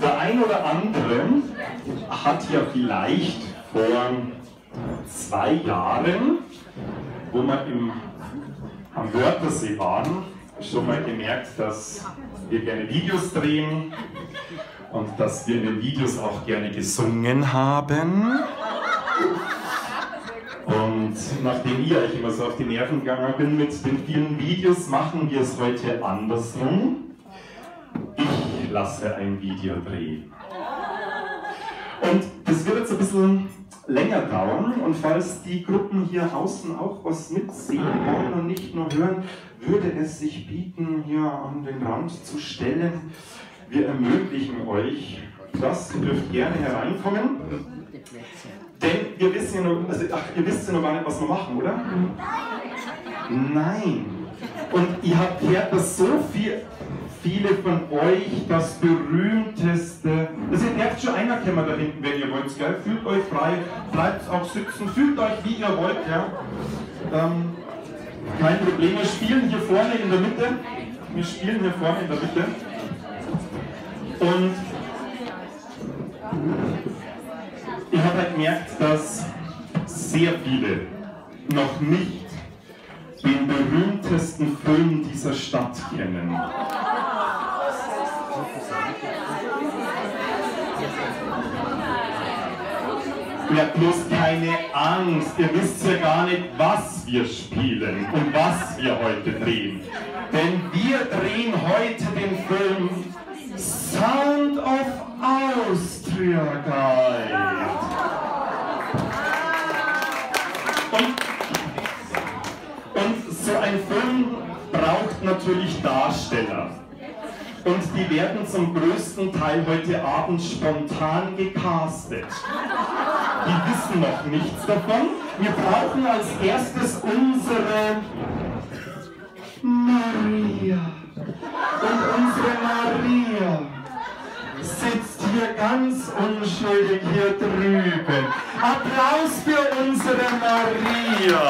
Der ein oder andere hat ja vielleicht vor 2 Jahren, wo wir am Wörthersee waren, schon mal gemerkt, dass wir gerne Videos drehen und dass wir in den Videos auch gerne gesungen haben. Und nachdem ihr euch immer so auf die Nerven gegangen bin mit den vielen Videos, machen wir es heute andersrum. Ich lasse ein Video drehen. Und das wird jetzt ein bisschen länger dauern, und falls die Gruppen hier außen auch was mitsehen wollen und nicht nur hören, würde es sich bieten, hier an den Rand zu stellen. Wir ermöglichen euch das, ihr dürft gerne hereinkommen, denn wir wissen ja noch, ihr wisst ja noch gar nicht, was wir machen, oder? Nein! Und ihr habt gehört, dass so viele von euch das berühmteste, also ihr dürft schon einer kommen da hinten, wenn ihr wollt, gell? Fühlt euch frei, bleibt auch sitzen, fühlt euch wie ihr wollt, ja? Kein Problem, wir spielen hier vorne in der Mitte, und ich habe halt gemerkt, dass sehr viele noch nicht den berühmtesten Film dieser Stadt kennen. Ja, bloß keine Angst, ihr wisst ja gar nicht, was wir spielen und was wir heute drehen. Denn wir drehen heute den Film Sound of Austria Guide. Und so ein Film braucht natürlich Darsteller. Und die werden zum größten Teil heute Abend spontan gecastet. Die wissen noch nichts davon. Wir brauchen als erstes unsere Maria. Und unsere Maria sitzt hier ganz unschuldig hier drüben. Applaus für unsere Maria.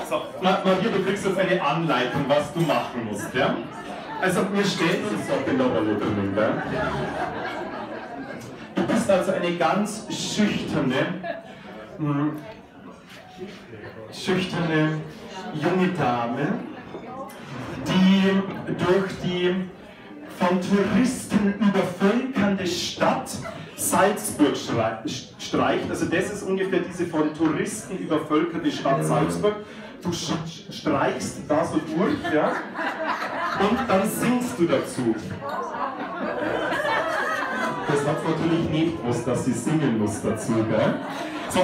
So, Maria, du kriegst jetzt eine Anleitung, was du machen musst, ja? Also, wir stellen uns auf den Oberlo drin, ja? Du bist also eine ganz schüchterne junge Dame, die durch die von Touristen übervölkernde Stadt Salzburg streicht. Also das ist ungefähr diese von Touristen übervölkerte Stadt Salzburg. Du streichst da so durch, ja, und dann singst du dazu. Das hat natürlich nicht gewusst, dass sie singen muss dazu, gell? So,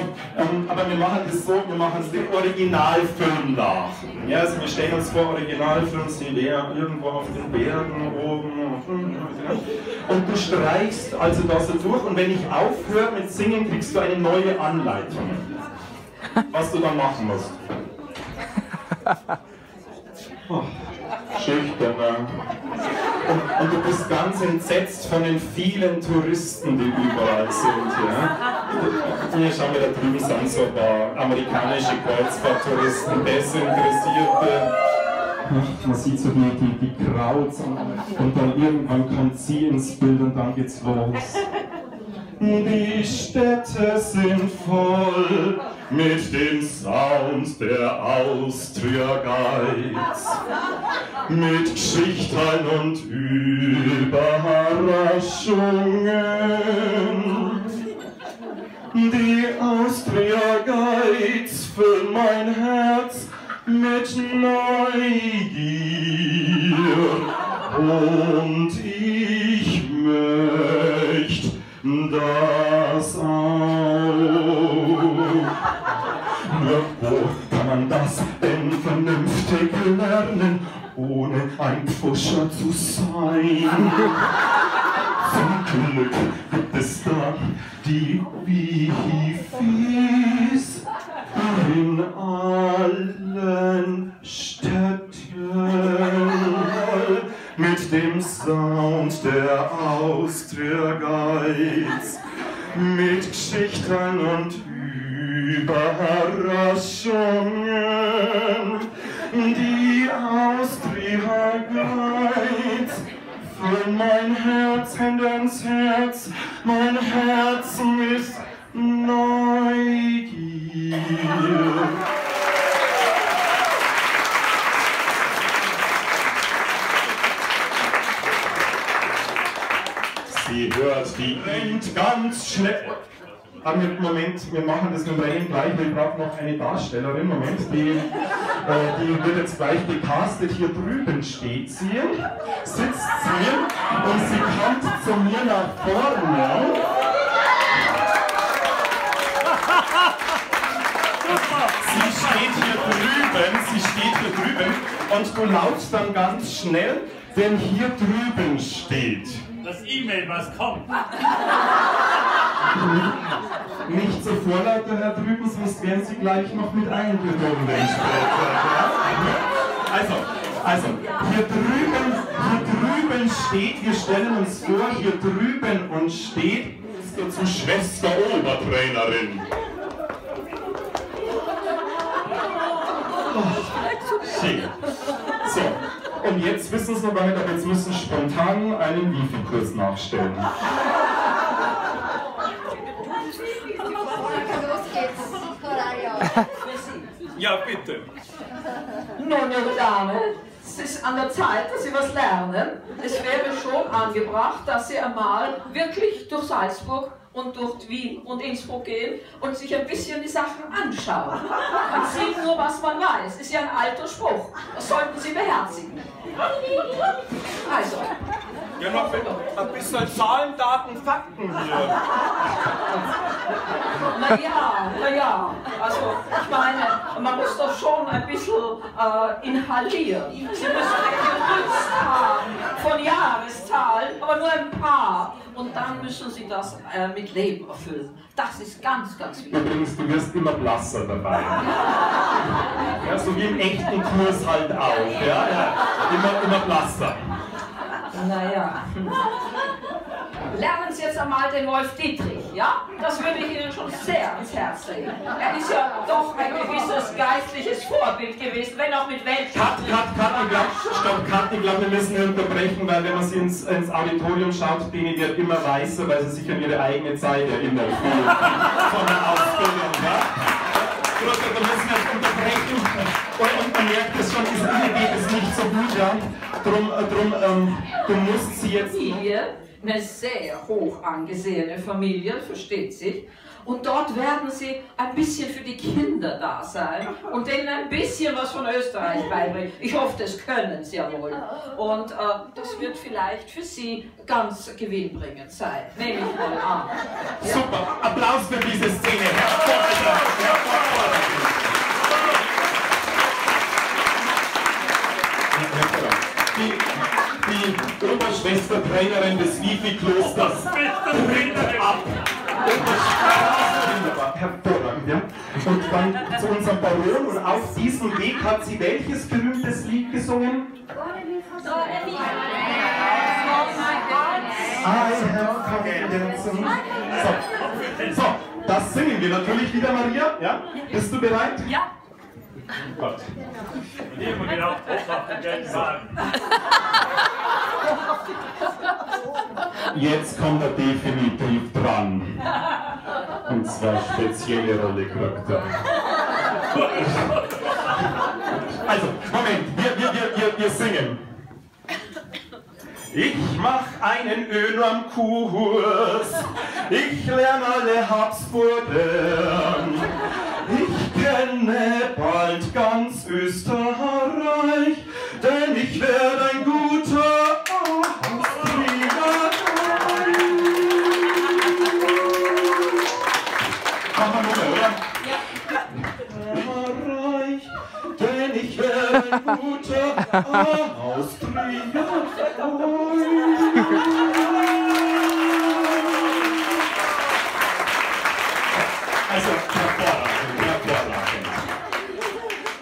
aber wir machen das so, wir machen es den Originalfilm nach. Ja, also wir stellen uns vor, Originalfilm sind irgendwo auf den Bergen oben. Und du streichst also da so durch, und wenn ich aufhöre mit Singen, kriegst du eine neue Anleitung, was du dann machen musst. Oh, schüchterner. Und du bist ganz entsetzt von den vielen Touristen, die überall sind. Ja? Hier schauen wir, da drüben sind so ein paar amerikanische Kreuzfahrttouristen, Desinteressierte. Man sieht so die Crowds, und dann irgendwann kommt sie ins Bild und dann geht's los. Die Städte sind voll mit dem Sound der Austria Guides, mit Geschichten und Überraschungen. Die Austria Guides füllen mein Herz mit Neugier, und ich möchte das auch. Wo kann man das denn vernünftig lernen, ohne ein Pfuscher zu sein? Zum Glück gibt es da die Wifis in allen Städten mit dem Sound der Austria Guides, mit Geschichten und Überraschungen, die Austria geht, füllen mein Herz ins Herz, mein Herz ist Neugier. Sie hört die End ganz schnell. Aber Moment, wir machen das mit dem Rennen gleich. Wir brauchen noch eine Darstellerin. Moment, die wird jetzt gleich gecastet. Hier drüben steht sie, sitzt sie und sie kommt zu mir nach vorne. Sie steht hier drüben und du laufst dann ganz schnell, denn hier drüben steht. Das E-Mail, was kommt. Nicht so vorlaut da drüben, sonst werden Sie gleich noch mit eingenommen, wenn ich später. Also, hier drüben steht, wir stellen uns vor, hier drüben und steht, es geht zu Schwester Obertrainerin. Schön. So, und jetzt wissen Sie noch gar nicht, aber jetzt müssen spontan einen Wifi-Kurs nachstellen. Ja, bitte. Nun, junge Dame, es ist an der Zeit, dass Sie was lernen. Es wäre schon angebracht, dass Sie einmal wirklich durch Salzburg und durch Wien und Innsbruck gehen und sich ein bisschen die Sachen anschauen. Man sieht nur, was man weiß. Ist ja ein alter Spruch. Das sollten Sie beherzigen. Also. Ja, noch ein bisschen Zahlen, Daten, Fakten hier. Naja, also ich meine, man muss doch schon ein bisschen inhalieren. Sie müssen ein Gerüst haben von Jahreszahlen, aber nur ein paar. Und dann müssen Sie das mit Leben erfüllen. Das ist ganz, ganz wichtig. Übrigens, du wirst immer blasser dabei. Ja, so wie im echten Kurs halt auch. Ja. Immer blasser. Naja. Lernen Sie jetzt einmal den Wolf Dietrich, ja? Das würde ich Ihnen schon sehr ans Herz legen. Er ist ja doch ein gewisses geistliches Vorbild gewesen, wenn auch mit Welt. Cut, ich glaube, wir müssen hier unterbrechen, weil wenn man sie ins Auditorium schaut, denen wird immer weißer, weil sie sich an ihre eigene Zeit erinnern von der Ausbildung. Ja? Da müssen wir jetzt unterbrechen und man merkt es schon, ihr geht es nicht so gut, ja? Drum, du musst sie jetzt... Eine sehr hoch angesehene Familie, versteht sich. Und dort werden sie ein bisschen für die Kinder da sein und denen ein bisschen was von Österreich beibringen. Ich hoffe, das können sie ja wohl. Und das wird vielleicht für sie ganz gewinnbringend sein. Nehme ich mal an. Ja. Super, Applaus für diese Szene. Hervorragend. Die Oberschwester-Trainerin des Wifi-Klosters tritt ab. Wunderbar, hervorragend, ja. Und dann zu unserem Baron und auf diesem Weg hat sie welches berühmtes Lied gesungen? I have confidence. So, das singen wir natürlich wieder, Maria. Ja? Bist du bereit? Ja. Gut. Jetzt kommt er definitiv dran. Und zwar spezielle Rolle kriegt er. Also, Moment, wir singen. Ich mach einen ÖNORM-Kurs, ich lerne alle Habsburgen. Ich kenne bald ganz Österreich, denn ich werde ein guter Austrier. Machen wir nochmal, oder? Österreich, denn ich werde ein guter Austrier. Also, hervorragend.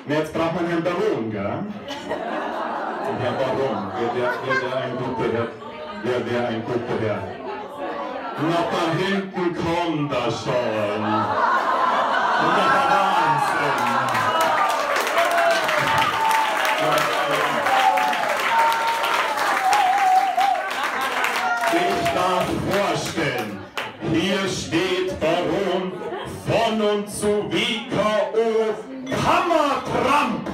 Jetzt braucht man Herrn Baron, gell? Herr Baron, wäre ein guter Herr. Wäre ein guter Herr. Na, da hinten kommt er schon. Ich darf vorstellen, hier steht Baron von und zu WKO Kammertramp.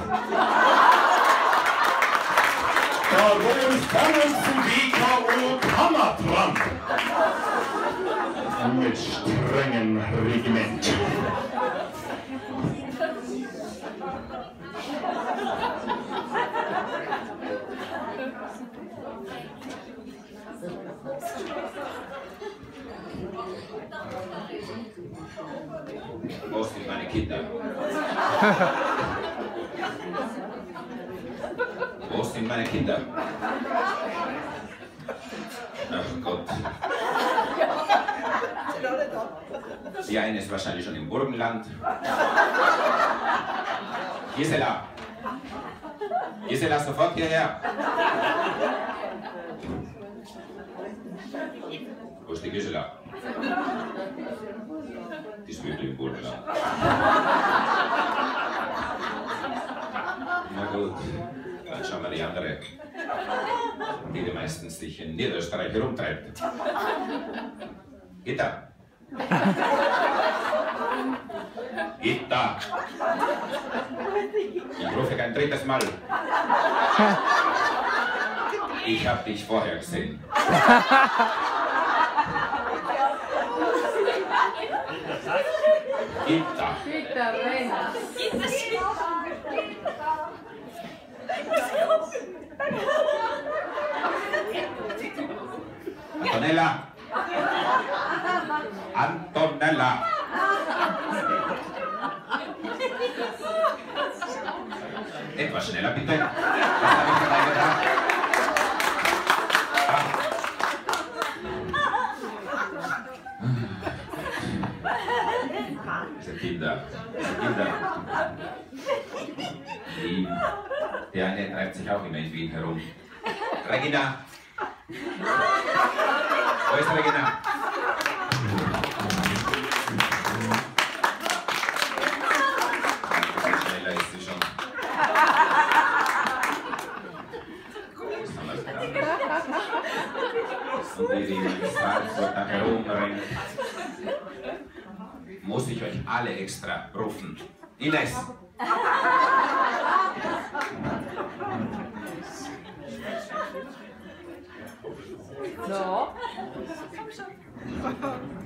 Baron von und zu WKO Kammertramp. Mit strengem Regiment. Wo sind meine Kinder? Wo sind meine Kinder? Ach Gott. Die eine ist wahrscheinlich schon im Burgenland. Gisela! Gisela, sofort hierher! Wo ist die Gisela? Die ist wieder im Burgenland. Na gut, dann schauen wir die andere, die meistens sich in Niederösterreich herumtreibt. Gitta! Gitta! Ich rufe kein drittes Mal. Ich habe dich vorher gesehen. Gitta! Antonella! Antonella! Etwas schneller bitte. Was habe ich dabei gedacht? Diese Kinder. Der eine treibt sich auch immer in Wien herum. Regina! Wo ist Regina? Schneller ist sie schon. Und die in Salzburg da herumrennt, muss ich euch alle extra rufen. Ines! No.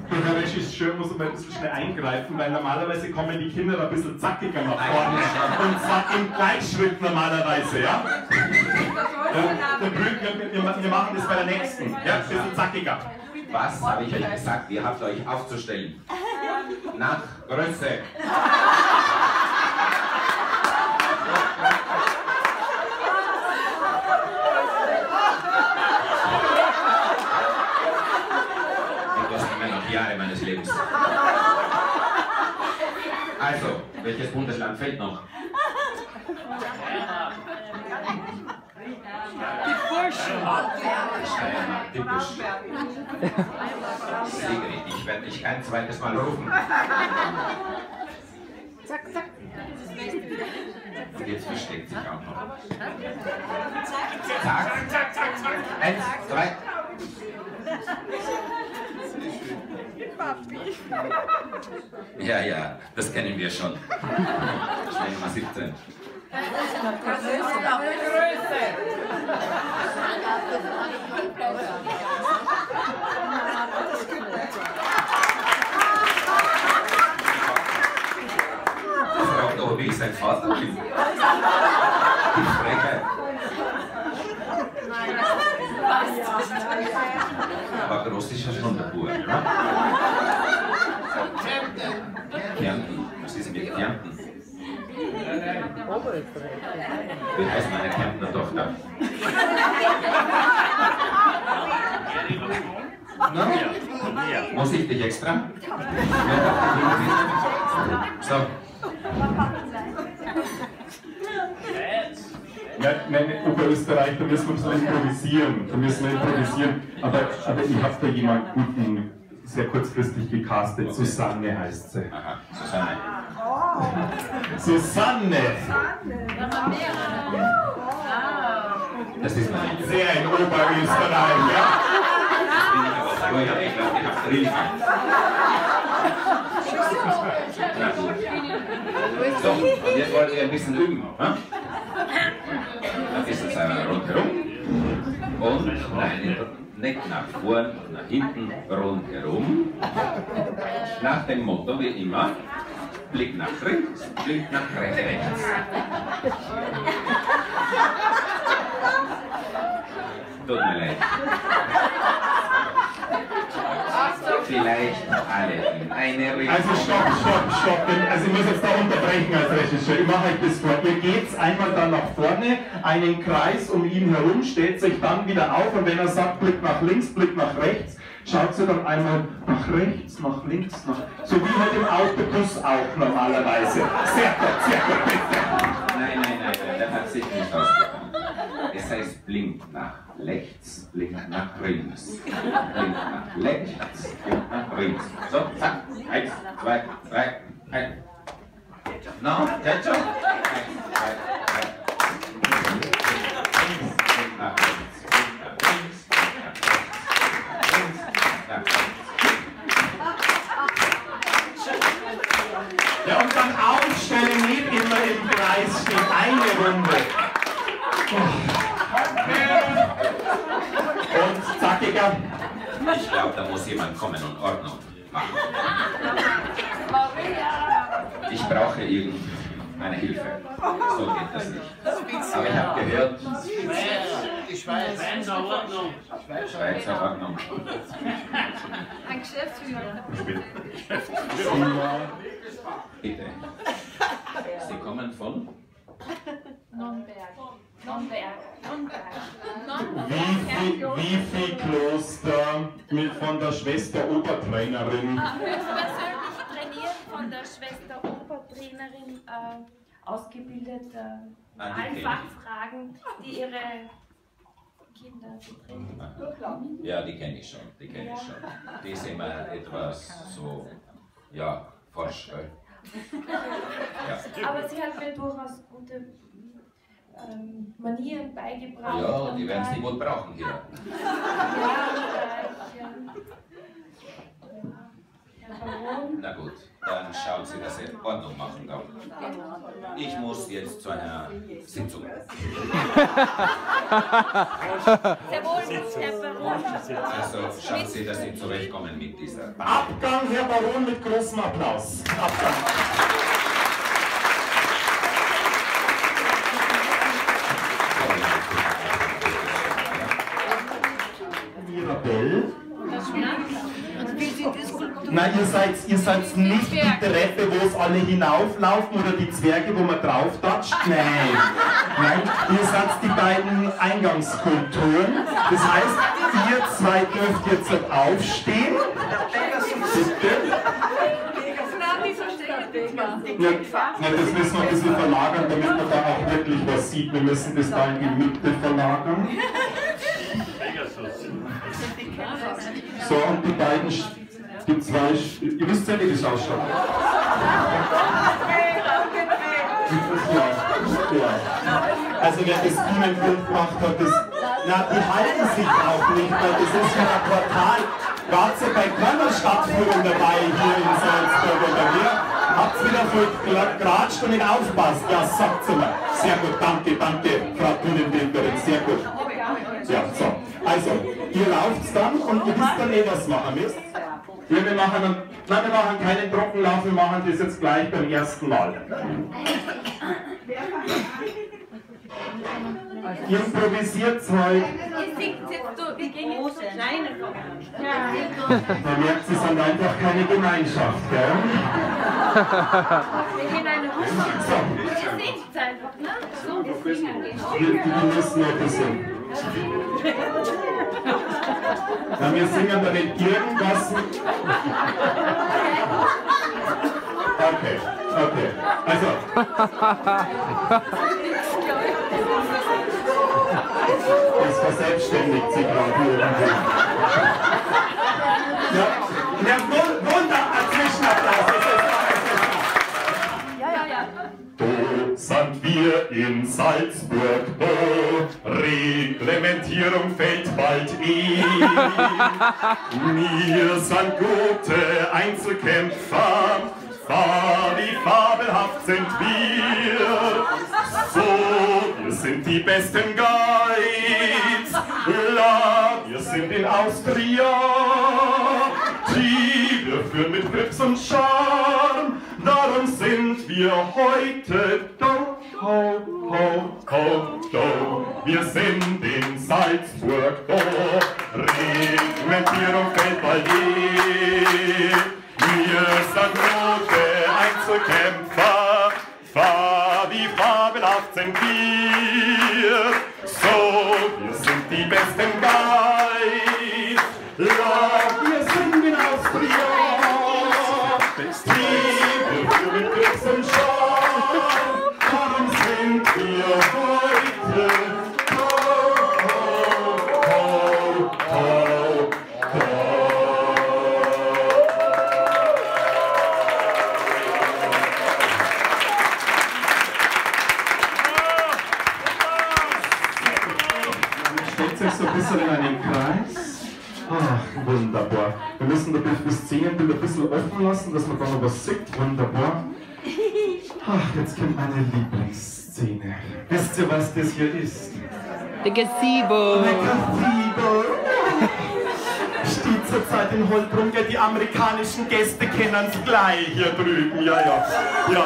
Der Regisseur muss aber ein bisschen schnell eingreifen, weil normalerweise kommen die Kinder ein bisschen zackiger nach vorne. Und zwar im Gleichschritt normalerweise, ja? Wir machen das bei der nächsten. Ja, ein bisschen zackiger. Was habe ich euch gesagt? Ihr habt euch aufzustellen. Nach Größe. Die kosten mir noch Jahre meines Lebens. Also, welches Bundesland fehlt noch? Die Burschen. Steiermark, typisch. Sigrid, ich werde dich kein zweites Mal rufen. Zack, zack. Und jetzt versteckt sich auch noch. Zack, zack, zack, zack. 1, 2. Ja, ja, das kennen wir schon. Schnell Nummer 17. Das ist auch eine Größe. Fragt aber, wie ich sein Vater bin. Die Frechheit. Aber groß ist ja schon der Bub, ne? Kärnten. Was ist denn mit Kärnten? Wie heißt meine Kärntner Tochter? Na? Muss ich dich extra? So. Ja, nein, Oberösterreich, da müssen wir improvisieren. Aber ich habe da jemanden guten, sehr kurzfristig gecastet. Okay. Susanne heißt sie. Aha, Susanne. Susanne. Das ist meine. Sehr in Oberösterreich, ja? Ich glaube, ich habe Drilling. So, und jetzt wollt ihr ein bisschen üben. Ein bisschen rundherum. Und nein, nicht nach vorn, nach hinten, rundherum. Nach dem Motto wie immer. Blick nach links, Blick nach rechts. Tut mir leid. Vielleicht alle in eine Richtung. Also stopp. Also ich muss jetzt da unterbrechen als Regisseur. Ich mache euch das vor. Ihr geht einmal dann nach vorne, einen Kreis um ihn herum, stellt sich dann wieder auf und wenn er sagt, Blick nach links, Blick nach rechts, schaut sie dann einmal nach rechts, nach links, so wie halt im Autobus auch normalerweise. Sehr gut, bitte. Nein, der hat sich nicht ausgegangen. Es heißt Blink nach rechts, Blink nach links. Blink nach rechts, Blink nach links. So, zack. 1, 2, 3, 1. No, that's all. 1, 2, 3. Blink nach rechts, Blink nach links, Blink nach rechts. Ja, und dann aufstellen, nicht immer im Kreis stehen, eine Runde. Und zackiger. Ich glaube, da muss jemand kommen und Ordnung machen. Ich brauche irgendeine Hilfe. So geht das nicht. Aber ich habe gehört... Schweizer Ordnung. Schweizer Ordnung. Ein Geschäftsführer. Bitte. Sie kommen von? Nonnberg. Wie viel Kloster von der Schwester Obertrainerin? Höchstpersönlich trainiert von der Schwester Obertrainerin, ausgebildet in allen Fachfragen, die ihre Kinder betreffen. Ja, die kenne ich schon. Die ist immer etwas so, ja, forsch. Ja. Aber sie hat mir durchaus gute Manieren beigebracht. Ja, die werden sie wohl brauchen hier. Ja, Na gut, dann schaut sie, dass sie Ordnung machen darf. Ich muss jetzt zu einer Sitzung. Sehr wohl, Herr Baron. Also schauen Sie, dass Sie zurechtkommen mit dieser. Abgang, Herr Baron, mit großem Applaus. Abgang. Mirabelle? Nein, ihr seid nicht die Treppe, wo es alle hinauflaufen oder die Zwerge, wo man drauf tatscht. Nein, ihr seid die beiden Eingangsskulpturen. Das heißt, ihr zwei dürft jetzt aufstehen. Bitte. Ja, das müssen wir ein bisschen verlagern, damit man da auch wirklich was sieht. Wir müssen das da in die Mitte verlagern. So, und die beiden, die zwei, ihr wisst ja, wie das ausschaut. Ja. Also wer das Bühnenbild gemacht hat, die halten sich auch nicht, weil das ist ja ein Quartal. Wart ihr bei keiner Stadtführung dabei hier in Salzburg oder hier? Habt's wieder voll geratscht und nicht aufpasst? Ja, sagt's mal. Sehr gut, danke, Frau Bühnenbildnerin, sehr gut. Ja, so. Also, ihr lauft dann und ihr wisst dann was machen müsst. Ja, wir machen keinen Trockenlauf, wir machen das jetzt gleich beim ersten Mal. Improvisiert's heute. Da merkt sie, es sind einfach keine Gemeinschaft, gell? Wir gehen eine Runde. So. Ihr seht es einfach, ne? So, Wir müssen noch ein bisschen. Ja, wir singen dann nicht irgendwas. Okay. Also. Das verselbstständigt sich gerade irgendwie. Ja, wunder, ein Zwischenapplaus. Salzburg, oh, Reglementierung fällt bald in. Wir sind gute Einzelkämpfer, wie fabelhaft sind wir. So, wir sind die besten Guides, la, wir sind in Austria. Wir führen mit Grips und Charme, darum sind wir heute do, ho, ho, ho, do. Wir sind in Salzburg, do, Reglementierung fällt bald in. Wir sind gute Einzelkämpfer, wie fabelhaft sind wir. So, wir sind die besten Guides, la, wir sind in Austria. Wir führen mit Grips und Charme, darum sind wir heute ho, ho, ho, ho, ho. So ein bisschen in einen Kreis. Ach, wunderbar. Wir müssen das Szenenbild ein bisschen offen lassen, dass man da noch was sieht. Wunderbar. Ach, jetzt kommt meine Lieblingsszene. Wisst ihr, was das hier ist? Der Gazebo. Der Gazebo. Steht zurzeit in Holbrunge. Die amerikanischen Gäste kennen es gleich hier drüben. Ja, ja. Ja.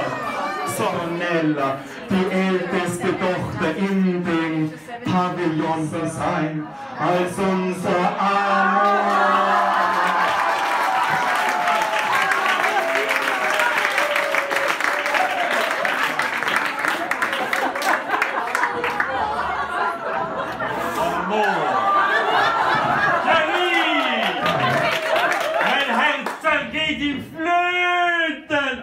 Sornella, die älteste Tochter in dem Pavillon soll sein, als unser Amor. Mein Herz zergeht in Flöten!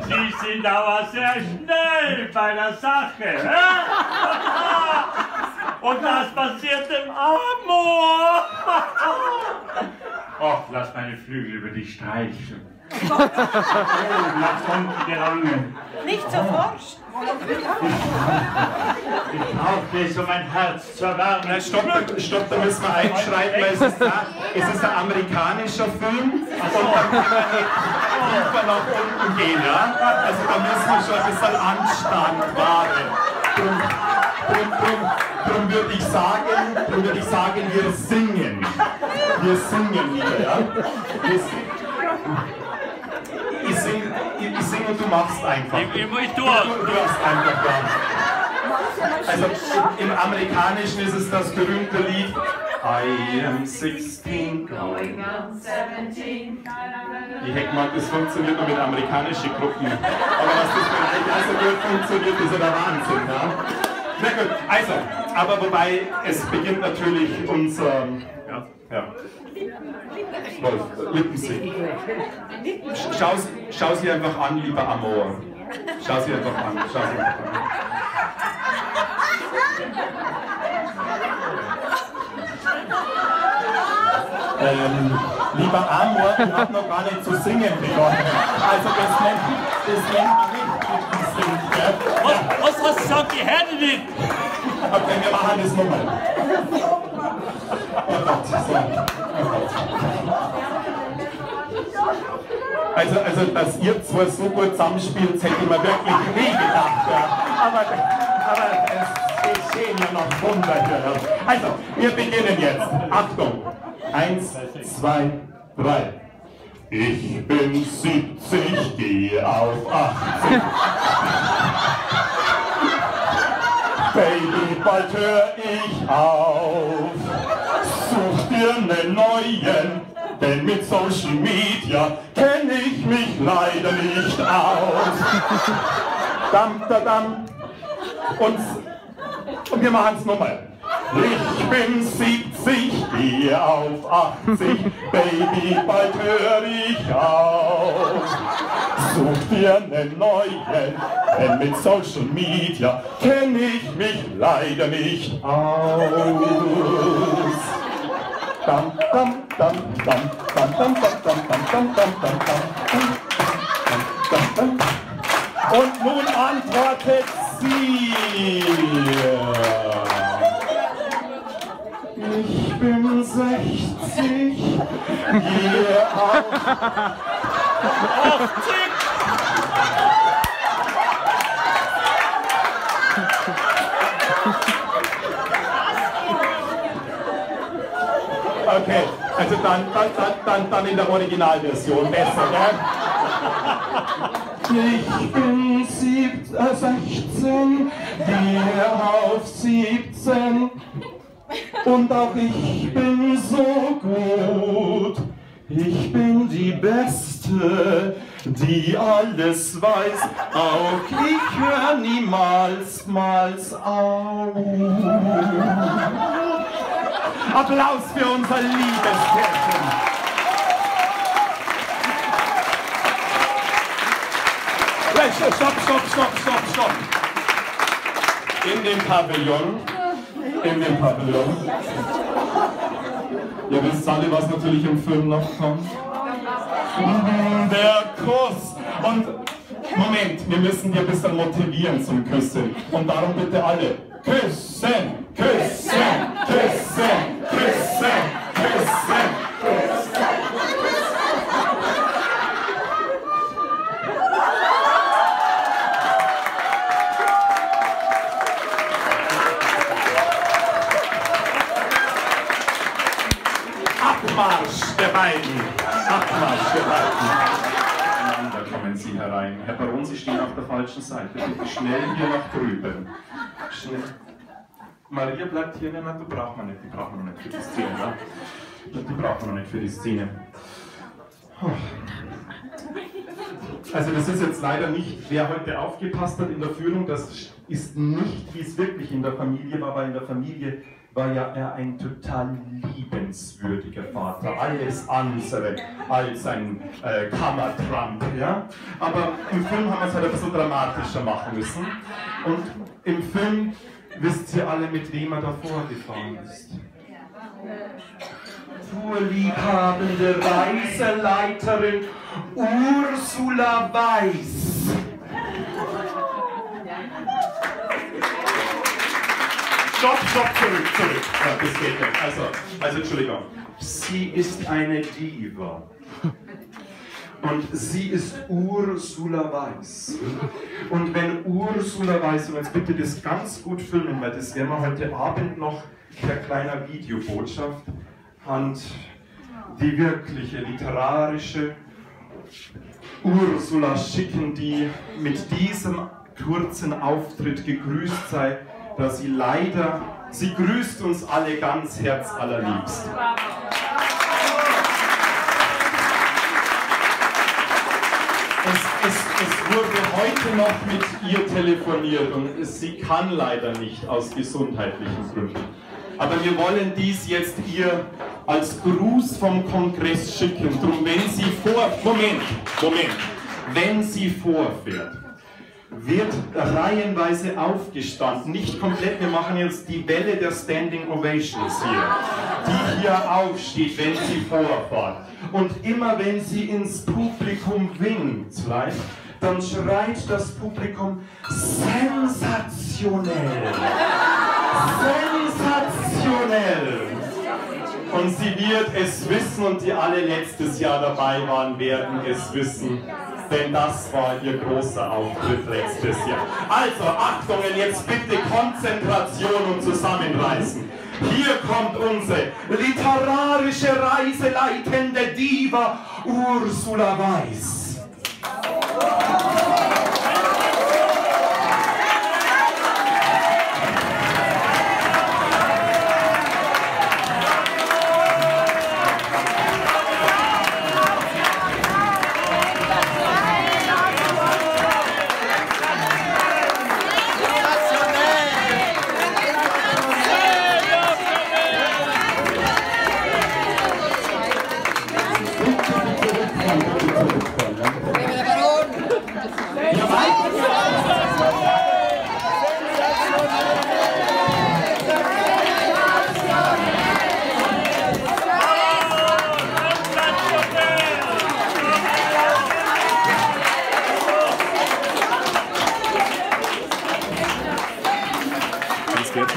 Sie sind aber sehr schnell bei der Sache. Und das passiert im Amor. Och, lass meine Flügel über dich streicheln. Lass unten gelangen. Nicht so forsch. Ich brauche dich, um mein Herz zu erwärmen. Na, stopp, da müssen wir einschreiten, weil es ist ein amerikanischer Film und dann können wir nicht tiefer nach unten gehen, ja? Also da müssen wir schon ein bisschen Anstand wahren. Drum würde ich sagen, wir singen. Wir singen wieder, ja? Ich sing und du machst einfach. Ich muss Du machst einfach, ja. Also im Amerikanischen ist es das berühmte Lied I am 16 going on 17. Ich hätte gemeint, das funktioniert nur mit amerikanischen Gruppen. Aber was das bei euch also gut funktioniert, ist ja der Wahnsinn. Ja? Na gut, also, aber wobei, es beginnt natürlich unser Wolf, Lippensee. Schau sie einfach an, lieber Amor. Schau sie einfach an. Schau sie einfach an. Lieber Amor, ich habe noch gar nicht zu singen begonnen. Also das nennt man nicht Lippensee. Ja? Was hast du gesagt? Die Hände nicht! Okay, wir machen das nochmal. Oh Gott, so. Oh Gott. Also, dass ihr zwei so gut zusammenspielt, hätte ich mir wirklich nie gedacht. Ja. Aber es geschehen ja noch Wunder hier. Also, wir beginnen jetzt. Achtung. 1, 2, 3. Ich bin 70, gehe auf 80. Baby, bald hör ich auf. Such dir einen neuen, denn mit Social Media kenn ich mich leider nicht aus. Dam, da, dam. Und wir machen's nochmal. Ich bin 70, gehe auf 80, Baby, bald hör ich auf. Such dir einen neuen, denn mit Social Media kenn ich mich leider nicht aus. Dam, dam, dam, dam, dam, dam, dam, dam, dam, dam, dam, dam, dam, dam, dam. Und nun antwortet sie. Ich bin 60, gehe auf 80. Okay, also dann in der Originalversion besser, gell? Ich bin 16, gehe auf 17 und auch ich bin so gut. Ich bin die Beste, die alles weiß, auch ich höre niemals auf. Applaus für unser liebes Pärchen. Stopp. In dem Pavillon. Ihr wisst alle, was natürlich im Film noch kommt. Der Kuss. Und Moment, wir müssen die ein bisschen motivieren zum Küssen. Und darum bitte alle. Küssen, küssen, küssen, küssen, küssen. Abmarsch der beiden. Da kommen Sie herein. Herr Baron, Sie stehen auf der falschen Seite. Bitte schnell hier nach drüben. Schnell. Maria bleibt hier, die braucht man nicht für die Szene. Ne? Die braucht man noch nicht für die Szene. Also das ist jetzt leider nicht, wer heute aufgepasst hat in der Führung, das ist nicht, wie es wirklich in der Familie war, weil in der Familie war ja er ein total liebenswürdiger Vater, alles andere als ein Kammertramp, ja? Aber im Film haben wir es halt ein bisschen dramatischer machen müssen. Und im Film wisst ihr alle, mit wem er davor gefahren ist. Vorliebhabende Reiseleiterin Ursula Weiß. Stopp, zurück. Ja, das geht nicht. Also Entschuldigung. Sie ist eine Diva. Und sie ist Ursula Weiß. Und wenn Ursula Weiß, und jetzt bitte das ganz gut filmen, weil das werden wir heute Abend noch per kleiner Videobotschaft und die wirkliche literarische Ursula schicken, die mit diesem kurzen Auftritt gegrüßt sei, da sie leider, sie grüßt uns alle ganz herzallerliebst. Es wurde heute noch mit ihr telefoniert und sie kann leider nicht aus gesundheitlichen Gründen. Aber wir wollen dies jetzt ihr als Gruß vom Kongress schicken. Drum, wenn sie wenn sie vorfährt, wird reihenweise aufgestanden, nicht komplett, wir machen jetzt die Welle der Standing Ovations hier, die hier aufsteht, wenn sie vorfährt. Und immer wenn sie ins Publikum winkt, dann schreit das Publikum sensationell, sensationell. Und sie wird es wissen und die alle letztes Jahr dabei waren, werden es wissen. Denn das war ihr großer Auftritt letztes Jahr. Also, Achtung, jetzt bitte Konzentration und Zusammenreißen. Hier kommt unsere literarische reiseleitende Diva Ursula Weiß.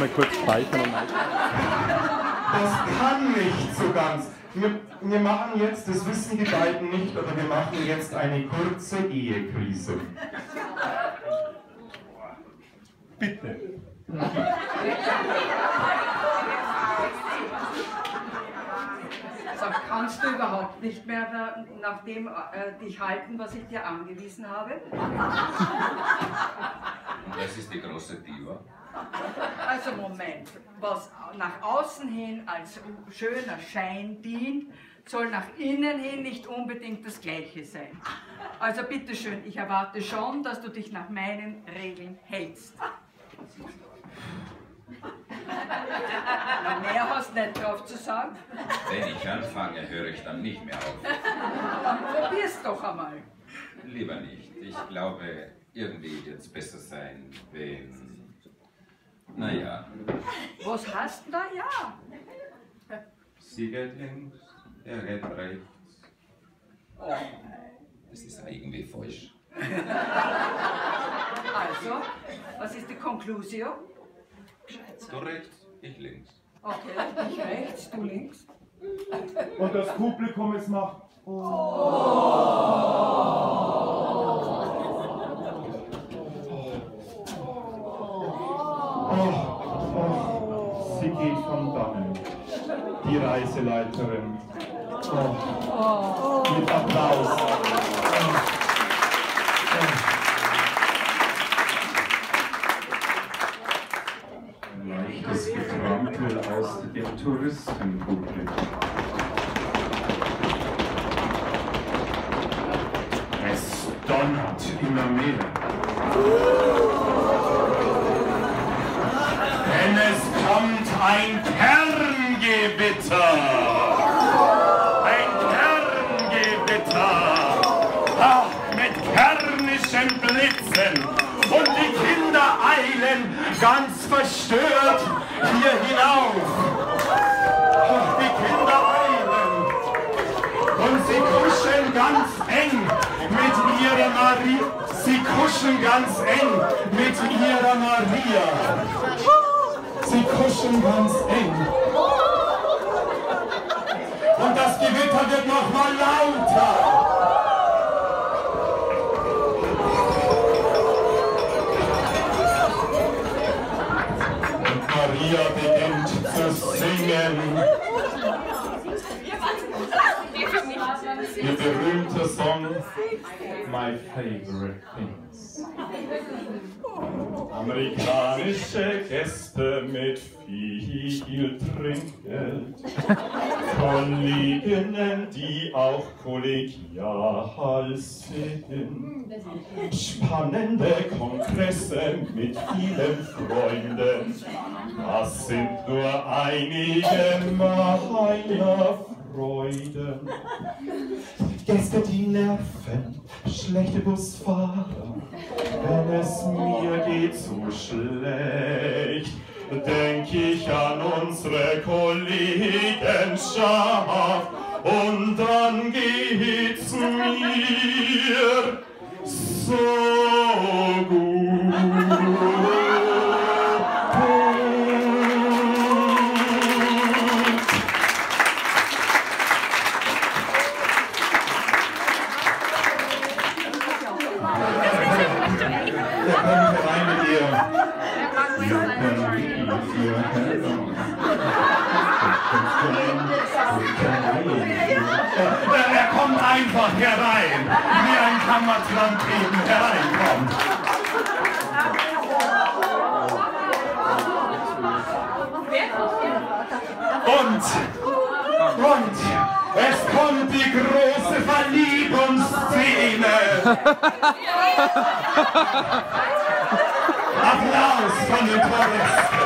mal kurz speichern und Das kann nicht so ganz. Wir machen jetzt, das wissen die beiden nicht, aber wir machen jetzt eine kurze Ehekrise. bitte. Also kannst du überhaupt nicht mehr nach dem dich halten, was ich dir angewiesen habe? Das ist die große Diva. Also Moment, was nach außen hin als schöner Schein dient, soll nach innen hin nicht unbedingt das Gleiche sein. Also bitteschön, ich erwarte schon, dass du dich nach meinen Regeln hältst. Na, mehr hast du nicht drauf zu sagen? Wenn ich anfange, höre ich dann nicht mehr auf. Dann probier's doch einmal. Lieber nicht. Ich glaube, irgendwie wird es besser sein, wenn... Naja. Was hast du da? Ja. Sie geht links, er geht rechts. Oh. Das ist irgendwie falsch. Also, was ist die Conclusio? Du rechts, ich links. Okay, ich rechts, du links. Und das Publikum es macht. Sie geht von dannen. Die Reiseleiterin. Mit Applaus. Ein leichtes Getrampel aus dem Touristenpublikum. Es donnert immer mehr. Denn es kommt ein Kerngewitter. Ein Kerngewitter. Ach, mit kernischen Blitzen. Und die Kinder eilen ganz verstört hier hinauf. Ach, die Kinder eilen. Und sie kuscheln ganz eng mit ihrer Maria. Sie kuscheln ganz eng mit ihrer Maria. Sie kuscheln ganz eng. Und das Gewitter wird noch mal lauter. Und Maria beginnt zu singen. Ihr berühmter Song, My Favorite Things. Amerikanische Gäste mit viel Trinkgeld, Kolleginnen, die auch kollegial sind, spannende Kongresse mit vielen Freunden, das sind nur einige meiner Freuden. Gäste, die nerven, schlechte Busfahrer, wenn es mir geht so schlecht, denk ich an unsere Kollegenschaft und dann geht's mir so gut. Er kommt einfach herein, wie ein Kammertramp eben hereinkommt. Und es kommt die große Verliebungsszene. Applaus von den Touristen.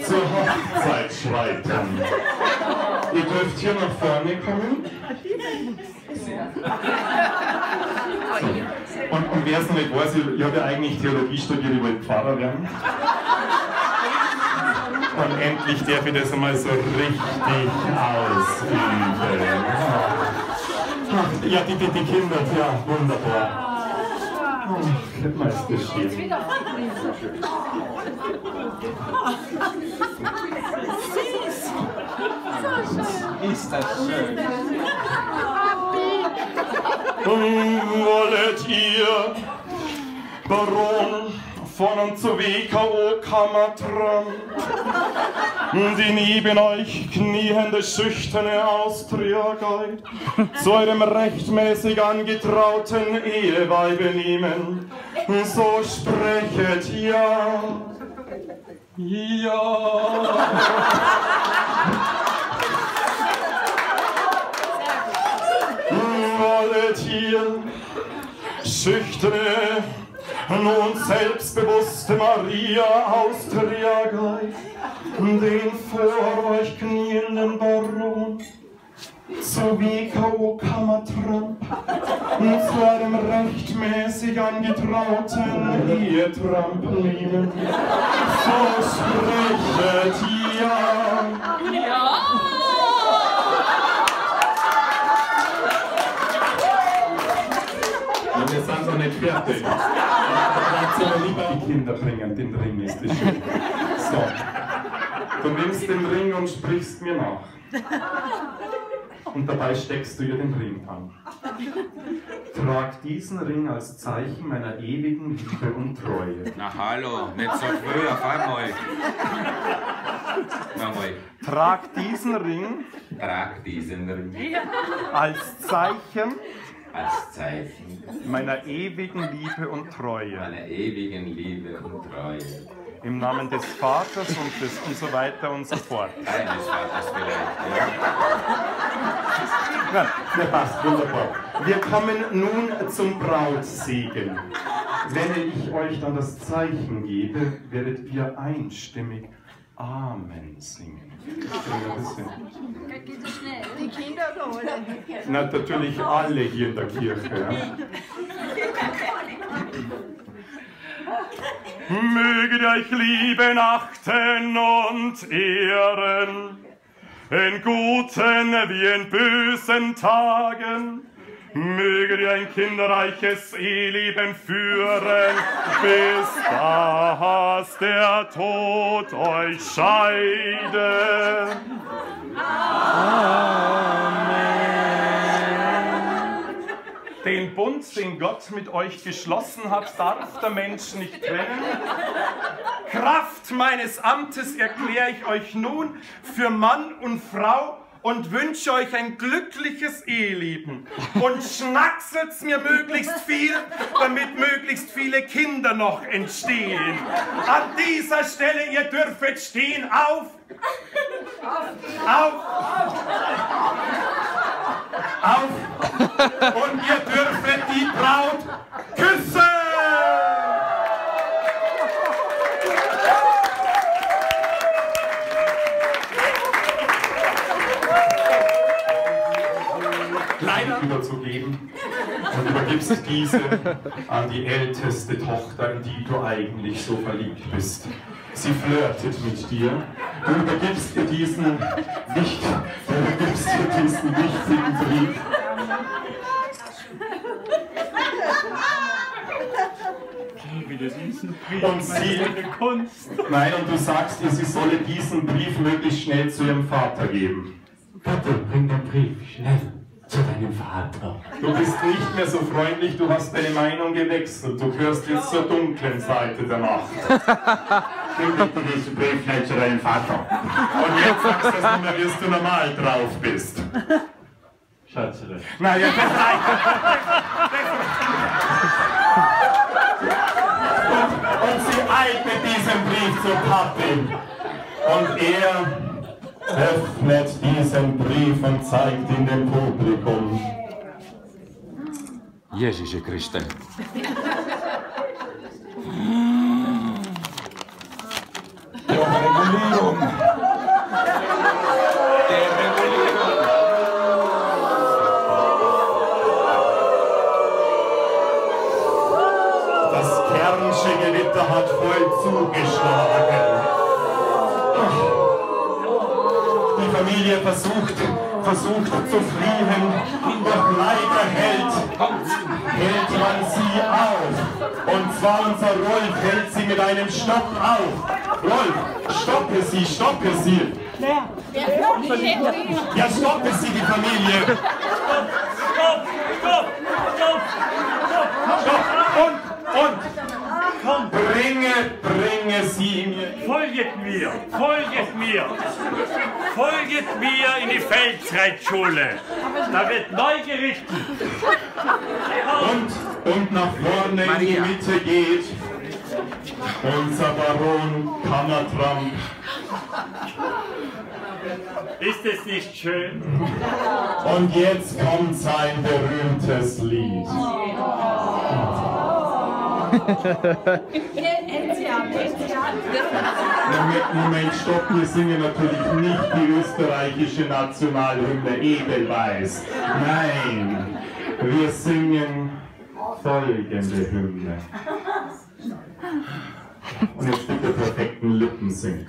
Zur Hochzeit schreiten. Ihr dürft hier nach vorne kommen. Und wer es noch nicht weiß, ich habe ja eigentlich Theologie studiert, ich wollte Pfarrer werden. Und endlich darf ich das einmal so richtig ausüben. Ach, ja, die Kinder, ja, wunderbar. Ach, mal ist das schön. Ist das schön. Wollet ihr, Baron von und zu WKO Kammertram, die neben euch kniehende, schüchterne Austria-Guide zu eurem rechtmäßig angetrauten Eheweibe nehmen, so sprechet ja. Ja. Wollet ihr, schüchterne, nun selbstbewusste Maria Austria-Guide, den vor euch knienden Baron zu WKO Kammertramp, zu einem rechtmäßig angetrauten Ehetramp nehmen, so sprechet ja. Ja. Wir sind noch nicht fertig. Kannst du aber lieber die Kinder bringen, den Ring ist das schön. So. Du nimmst den Ring und sprichst mir nach. Und dabei steckst du ihr den Ring an. Trag diesen Ring als Zeichen meiner ewigen Liebe und Treue. Na hallo, nicht so früh, auf einmal. Nochmal. Trag diesen Ring. Trag diesen Ring. Als Zeichen. Als Zeichen meiner ewigen Liebe und Treue. Meiner ewigen Liebe und Treue. Im Namen des Vaters und des und so weiter und so fort. Eines Vaters vielleicht, ja. Ja, passt, wunderbar. Wir kommen nun zum Brautsegen. Wenn ich euch dann das Zeichen gebe, werdet ihr einstimmig Amen singen. Geht es schnell? Die Kinder oder? Na, natürlich alle hier in der Kirche. Ja. Möget ihr euch lieben, achten und ehren, in guten wie in bösen Tagen. Möget ihr ein kinderreiches Eheleben führen, bis dass der Tod euch scheide. Amen. Den Bund, den Gott mit euch geschlossen hat, darf der Mensch nicht trennen. Kraft meines Amtes erkläre ich euch nun für Mann und Frau und wünsche euch ein glückliches Eheleben. Und schnackselt's mir möglichst viel, damit möglichst viele Kinder noch entstehen. An dieser Stelle, ihr dürfet stehen, auf! Auf! Auf! Und ihr dürfet die Braut küssen! Leider überzugeben und übergibst diese an die älteste Tochter, in die du eigentlich so verliebt bist. Sie flirtet mit dir. Du übergibst ihr diesen wichtigen Brief. Und sie, nein, und du sagst ihr, sie solle diesen Brief möglichst schnell zu ihrem Vater geben. Bitte, bring den Brief schnell zu deinem Vater. Du bist nicht mehr so freundlich, du hast deine Meinung gewechselt. Du gehörst jetzt zur dunklen Seite der Macht. Bring bitte diesen Brief schnell zu deinem Vater. Und jetzt sagst du es nicht mehr, wie du normal drauf bist. Schatzere. Naja, das reicht. Und sie eilt mit diesem Brief zur Pappin. Und er öffnet diesen Brief und zeigt ihn dem Publikum. Jezus Christus. Regulierung. Das Kernsche Gewitter hat voll zugeschlagen. Die Familie versucht zu fliehen, doch leider hält man sie auf. Und zwar unser Rolf hält sie mit einem Stock auf. Rolf, stoppe sie! Ja, stoppe sie, die Familie! Stopp! Und! Bringe sie mir! Folget mir in die Feldreitschule. Da wird neu gerichtet. Und nach vorne in die Mitte geht unser Baron Kammertramp. Ist es nicht schön? Und jetzt kommt sein berühmtes Lied. Moment, stopp, wir singen natürlich nicht die österreichische Nationalhymne Edelweiß. Nein, wir singen folgende Hymne. Und jetzt bitte perfekten Lippensync.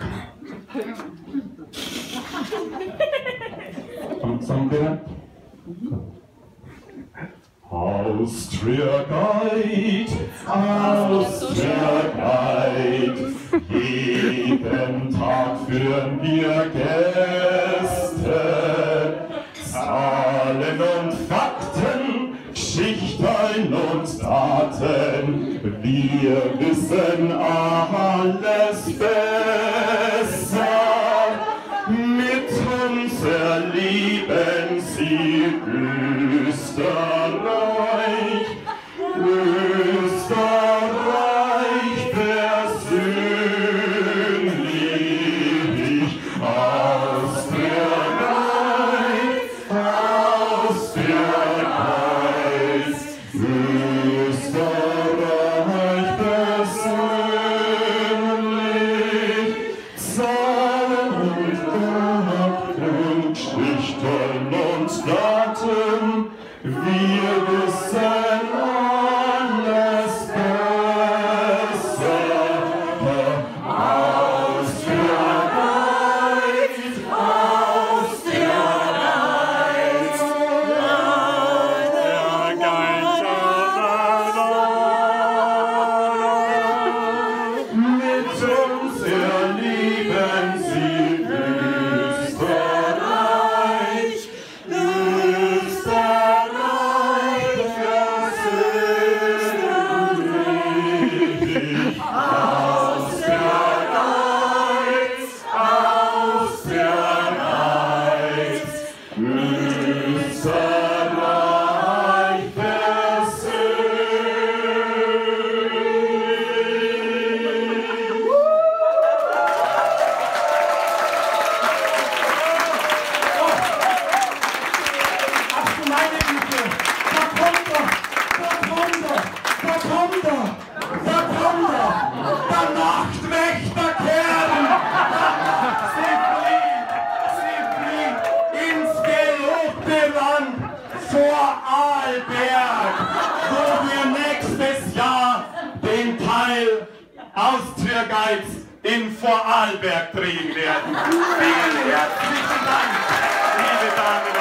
Sind wir bereit? Austria Guide, jeden Tag führen wir Gäste, Zahlen und Fakten, Geschichten und Daten, wir wissen alles besser, mit uns erleben sie Österreich persönlich, Austria Guide, Österreich persönlich, Zahlen und Fakten, Geschichten und Daten, wir wissen alles besser. Austria mit uns erleben sie Österreich persönlich. Österreich Ach du meine Güte, da kommt er, der Nachtwächterkerl. Sie fliehen ins gelobte Land vor Arlberg, wo wir nächstes Jahr den Teil Austria Guides in Vorarlberg drehen werden. Vielen herzlichen Dank, liebe Damen und Herren.